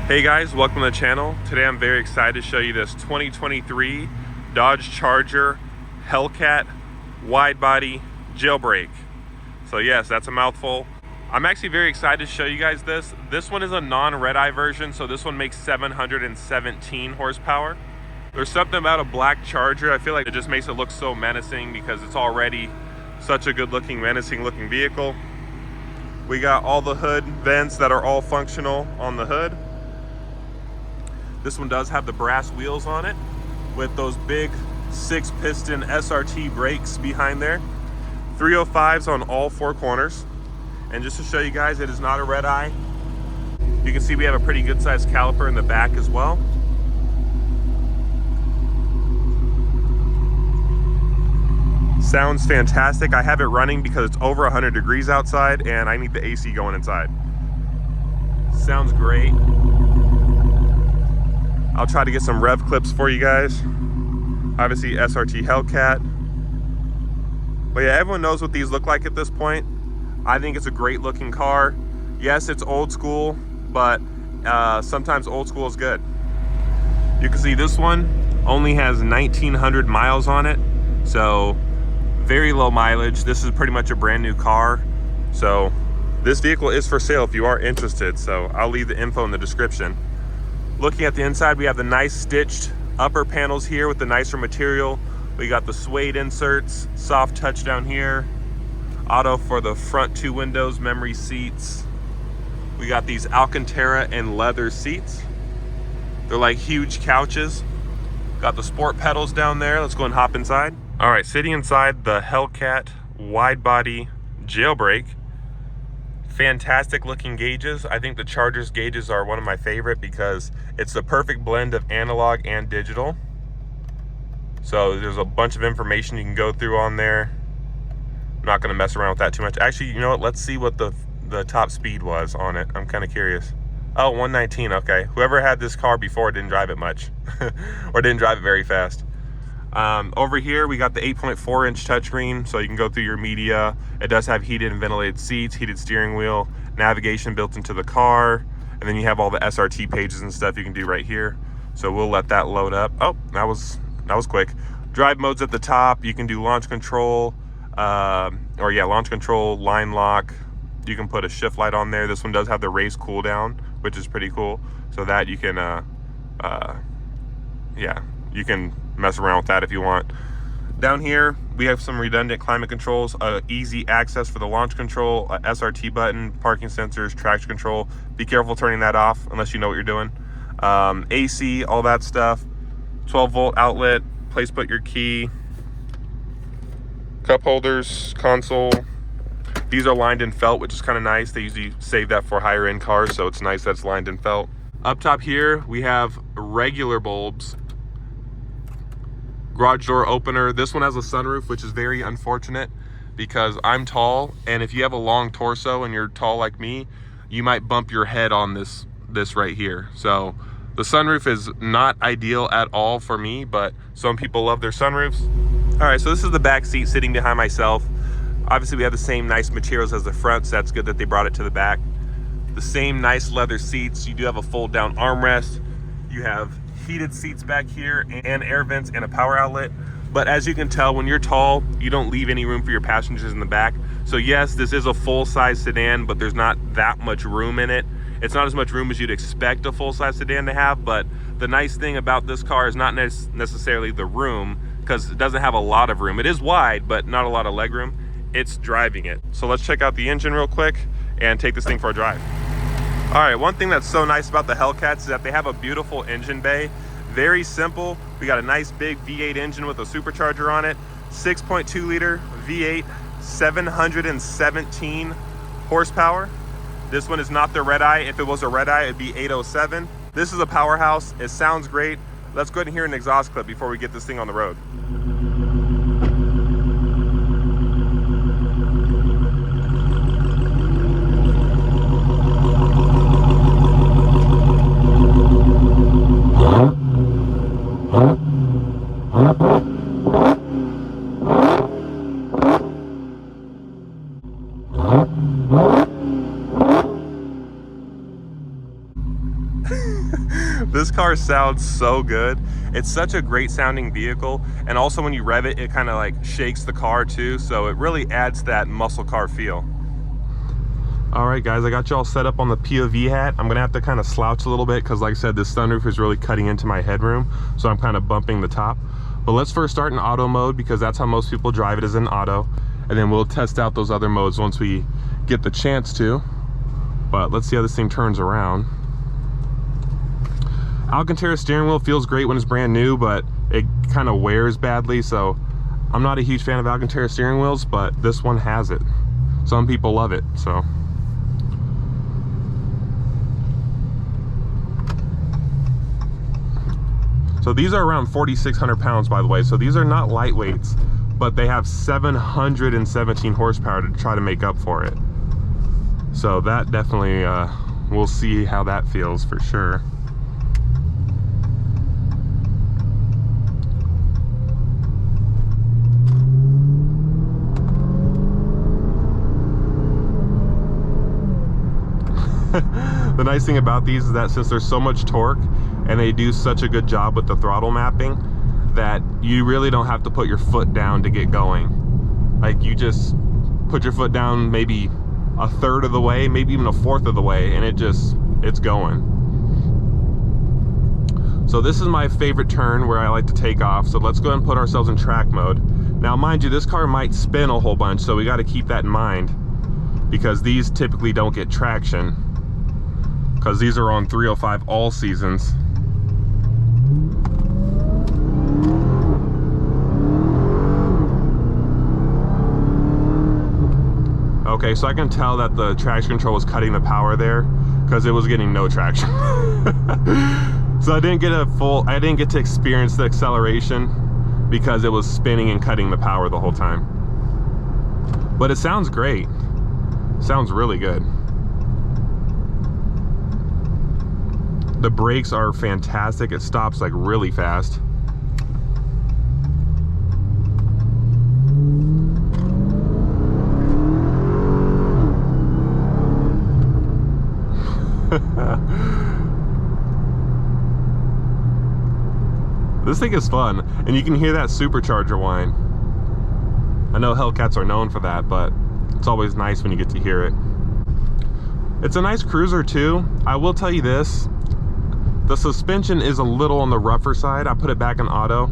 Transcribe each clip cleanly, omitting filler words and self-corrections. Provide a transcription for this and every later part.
Hey guys, welcome to the channel. Today I'm very excited to show you this 2023 Dodge Charger Hellcat Widebody Jailbreak. So yes, that's a mouthful. I'm actually very excited to show you guys this. This one is a non-red-eye version, so this one makes 717 horsepower. There's something about a black Charger, I feel like it just makes it look so menacing because it's already such a good-looking, menacing-looking vehicle. We got all the hood vents that are all functional on the hood. This one does have the brass wheels on it with those big 6-piston SRT brakes behind there. 305s on all 4 corners. And just to show you guys, it is not a red eye. You can see we have a pretty good sized caliper in the back as well. Sounds fantastic. I have it running because it's over 100 degrees outside and I need the AC going inside. Sounds great. I'll try to get some rev clips for you guys. Obviously SRT Hellcat. But yeah, everyone knows what these look like at this point. I think it's a great looking car. Yes, it's old school, but sometimes old school is good. You can see this one only has 1,900 miles on it. So very low mileage. This is pretty much a brand new car. So this vehicle is for sale if you are interested. So I'll leave the info in the description. Looking at the inside, we have the nice stitched upper panels here with the nicer material. We got the suede inserts, soft touch down here, auto for the front 2 windows, memory seats. We got these Alcantara and leather seats. They're like huge couches. Got the sport pedals down there. Let's go and hop inside. All right, sitting inside the Hellcat Widebody Jailbreak. Fantastic looking gauges. I think the Charger's gauges are one of my favorite because it's the perfect blend of analog and digital. So there's a bunch of information you can go through on there. I'm not going to mess around with that too much. Actually, you know what? Let's see what the top speed was on it. I'm kind of curious. Oh, 119. Okay. Whoever had this car before didn't drive it much or didn't drive it very fast. Over here, we got the 8.4-inch touchscreen, so you can go through your media. It does have heated and ventilated seats, heated steering wheel, navigation built into the car, and then you have all the SRT pages and stuff you can do right here. So we'll let that load up. Oh, that was quick. Drive modes at the top. You can do launch control, launch control, line lock. You can put a shift light on there. This one does have the race cool down, which is pretty cool. So that you can, you can mess around with that if you want. Down here we have some redundant climate controls, easy access for the launch control, a SRT button, parking sensors, traction control. Be careful turning that off unless you know what you're doing. AC, all that stuff. 12-volt outlet, place put your key, cup holders, console. These are lined in felt, which is kind of nice. They usually save that for higher end cars, so it's nice that it's lined in felt. Up top here we have regular bulbs. Garage door opener. This one has a sunroof, which is very unfortunate because I'm tall, and if you have a long torso and you're tall like me, you might bump your head on this right here. So the sunroof is not ideal at all for me, but some people love their sunroofs. All right, so this is the back seat sitting behind myself. Obviously we have the same nice materials as the front, so that's good that they brought it to the back. The same nice leather seats. You do have a fold down armrest. You have heated seats back here and air vents and a power outlet. But as you can tell, when you're tall, you don't leave any room for your passengers in the back. So yes, this is a full-size sedan, but there's not that much room in it. It's not as much room as you'd expect a full-size sedan to have, but the nice thing about this car is not necessarily the room, because it doesn't have a lot of room. It is wide, but not a lot of leg room. It's driving it. So let's check out the engine real quick and take this thing for a drive. All right, one thing that's so nice about the Hellcats is that they have a beautiful engine bay. Very simple. We got a nice big V8 engine with a supercharger on it. 6.2 liter V8, 717 horsepower. This one is not the red eye. If it was a red eye, it'd be 807. This is a powerhouse. It sounds great. Let's go ahead and hear an exhaust clip before we get this thing on the road. This car sounds so good. It's such a great sounding vehicle, and also when you rev it, it kind of like shakes the car too, so it really adds that muscle car feel. All right, guys, I got you all set up on the POV hat. I'm gonna have to kind of slouch a little bit because, like I said, this sunroof is really cutting into my headroom, so I'm kind of bumping the top. But let's first start in auto mode because that's how most people drive it, is in auto, and then we'll test out those other modes once we get the chance to. But let's see how this thing turns around. Alcantara steering wheel feels great when it's brand new, but it kind of wears badly, so I'm not a huge fan of Alcantara steering wheels, but this one has it. Some people love it, so. So these are around 4,600 pounds, by the way, so these are not lightweights, but they have 717 horsepower to try to make up for it. So that definitely, we'll see how that feels for sure. The nice thing about these is that since there's so much torque and they do such a good job with the throttle mapping, that you really don't have to put your foot down to get going. Like, you just put your foot down maybe a third of the way, maybe even a fourth of the way, and it's going. So this is my favorite turn where I like to take off. So let's go ahead and put ourselves in track mode. Now, mind you, this car might spin a whole bunch, so we got to keep that in mind because these typically don't get traction, because these are on 305 all seasons. Okay, so I can tell that the traction control was cutting the power there because it was getting no traction. So I didn't get to experience the acceleration because it was spinning and cutting the power the whole time. But it sounds great. Sounds really good. The brakes are fantastic. It stops like really fast. This thing is fun, and you can hear that supercharger whine. I know Hellcats are known for that, but it's always nice when you get to hear it. It's a nice cruiser too. I will tell you this, the suspension is a little on the rougher side. I put it back in auto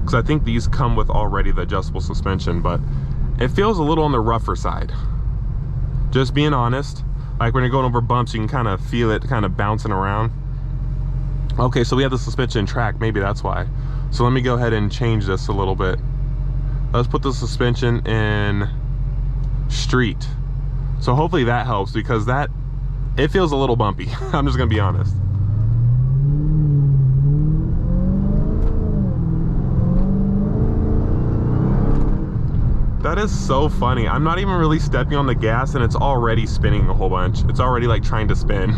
because I think these come with already the adjustable suspension, but it feels a little on the rougher side. Just being honest, like when you're going over bumps, you can kind of feel it kind of bouncing around. Okay, so we have the suspension in track, maybe that's why. So let me go ahead and change this a little bit. Let's put the suspension in street. So hopefully that helps because it feels a little bumpy. I'm just gonna be honest. That is so funny. I'm not even really stepping on the gas and it's already spinning a whole bunch. It's already like trying to spin.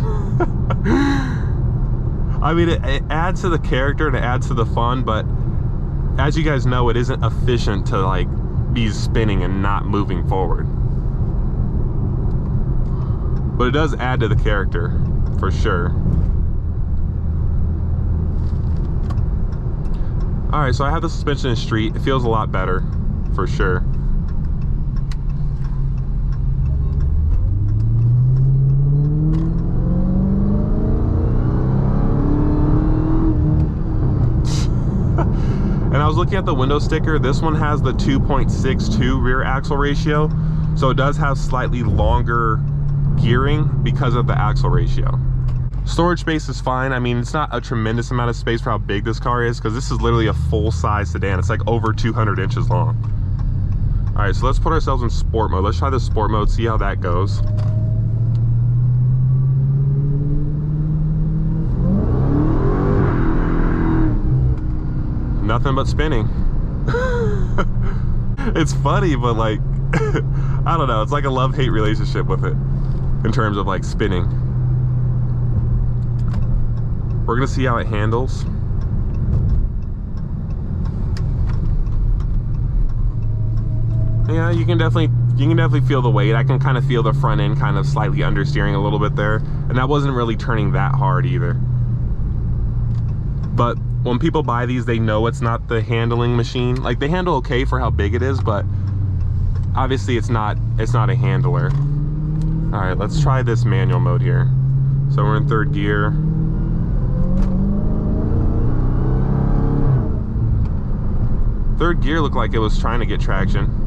I mean, it adds to the character and it adds to the fun, but as you guys know, it isn't efficient to like be spinning and not moving forward. But it does add to the character, for sure. All right, so I have the suspension in street. It feels a lot better, for sure. And I was looking at the window sticker. This one has the 2.62 rear axle ratio, so it does have slightly longer gearing because of the axle ratio. Storage space is fine. I mean, it's not a tremendous amount of space for how big this car is because this is literally a full-size sedan. It's like over 200 inches long. All right, so let's put ourselves in sport mode. Let's try the sport mode, see how that goes. Nothing but spinning. It's funny, but like, I don't know. It's like a love-hate relationship with it in terms of like spinning. We're gonna see how it handles. Yeah, you can definitely You can definitely feel the weight. I can kind of feel the front end kind of slightly understeering a little bit there, and that wasn't really turning that hard either. But when people buy these, they know it's not the handling machine. Like, they handle okay for how big it is, but obviously it's not a handler. All right, let's try this manual mode here. So we're in 3rd gear. Third gear looked like it was trying to get traction.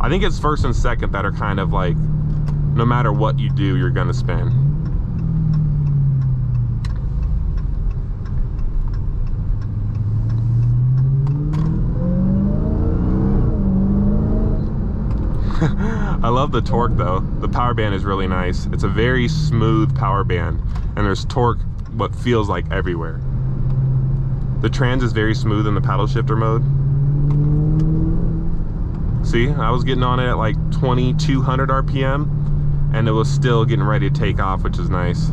I think it's 1st and 2nd that are kind of like, no matter what you do, you're gonna spin. I love the torque though. The power band is really nice. It's a very smooth power band, and there's torque what feels like everywhere. The trans is very smooth in the paddle shifter mode. See, I was getting on it at like 2200 RPM, and it was still getting ready to take off, which is nice.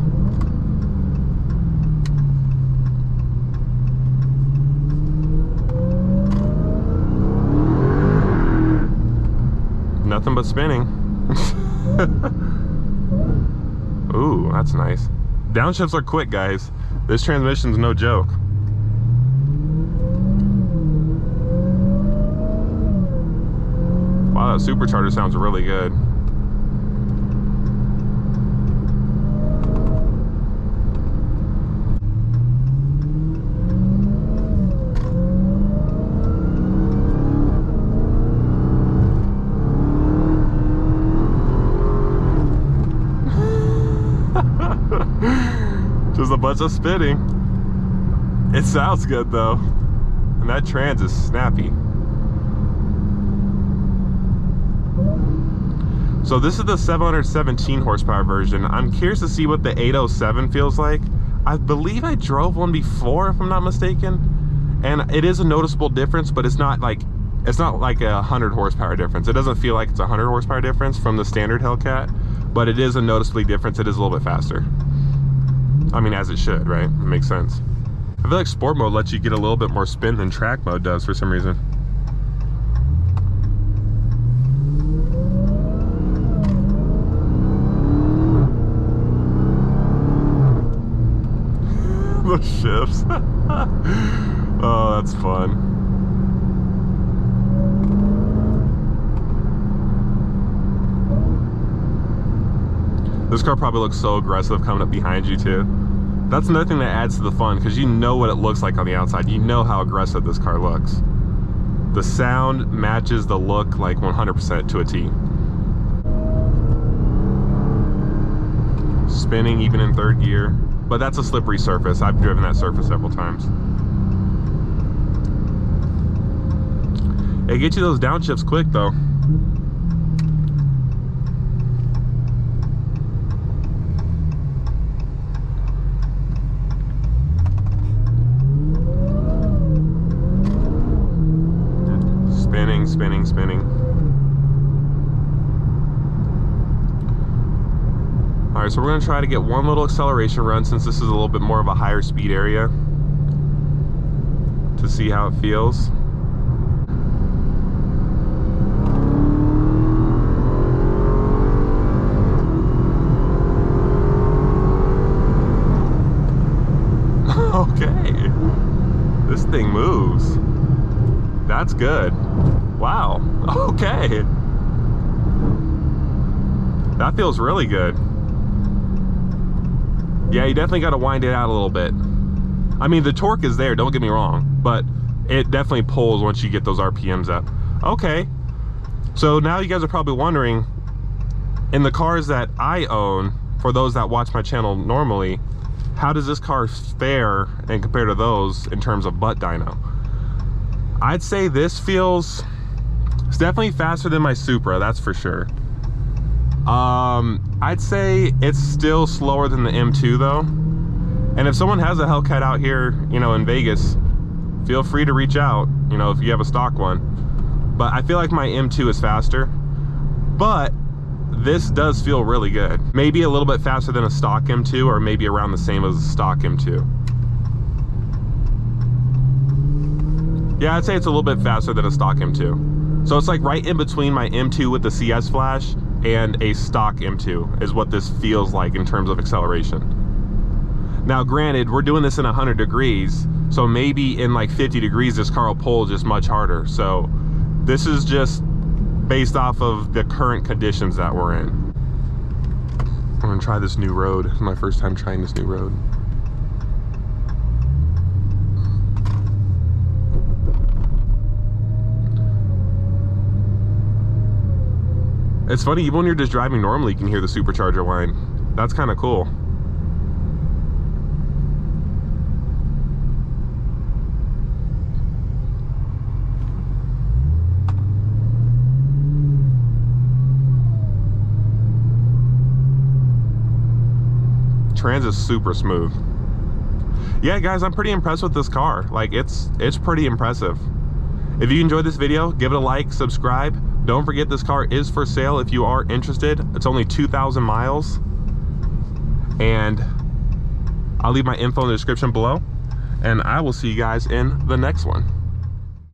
Nothing but spinning. Ooh, that's nice. Downshifts are quick, guys. This transmission's no joke. Wow, that supercharger sounds really good. Just a bunch of spinning. It sounds good though. And that trans is snappy. So this is the 717 horsepower version. I'm curious to see what the 807 feels like. I believe I drove one before, if I'm not mistaken. And it is a noticeable difference, but it's not like a 100 horsepower difference. It doesn't feel like it's a 100 horsepower difference from the standard Hellcat, but it is a noticeably difference. It is a little bit faster. I mean, as it should, right? It makes sense. I feel like sport mode lets you get a little bit more spin than track mode does for some reason. The shifts. Oh, that's fun. This car probably looks so aggressive coming up behind you too. That's another thing that adds to the fun, because you know what it looks like on the outside. You know how aggressive this car looks. The sound matches the look like 100% to a T. Spinning even in 3rd gear, but that's a slippery surface. I've driven that surface several times. It gets you those downshifts quick though. Spinning. All right, so we're gonna try to get one little acceleration run, since this is a little bit more of a higher speed area, to see how it feels. Okay, this thing moves. That's good. Wow, okay. That feels really good. Yeah, you definitely got to wind it out a little bit. I mean, the torque is there, don't get me wrong, but it definitely pulls once you get those RPMs up. Okay, so now you guys are probably wondering, in the cars that I own, for those that watch my channel normally, how does this car fare and compare to those in terms of butt dyno? I'd say this feels, it's definitely faster than my Supra, that's for sure. I'd say it's still slower than the M2 though. And if someone has a Hellcat out here, you know, in Vegas, feel free to reach out, you know, if you have a stock one. But I feel like my M2 is faster, but this does feel really good. Maybe a little bit faster than a stock M2, or maybe around the same as a stock M2. Yeah, I'd say it's a little bit faster than a stock M2. So it's like right in between my M2 with the CS flash and a stock M2 is what this feels like in terms of acceleration. Now granted, we're doing this in 100 degrees, so maybe in like 50 degrees this car will pull just much harder. So this is just based off of the current conditions that we're in. I'm gonna try this new road. This is my first time trying this new road. It's funny, even when you're just driving normally, you can hear the supercharger whine. That's kind of cool. Trans is super smooth. Yeah, guys, I'm pretty impressed with this car. Like, it's pretty impressive. If you enjoyed this video, give it a like, subscribe. Don't forget this car is for sale if you are interested. It's only 2,000 miles. And I'll leave my info in the description below. And I will see you guys in the next one.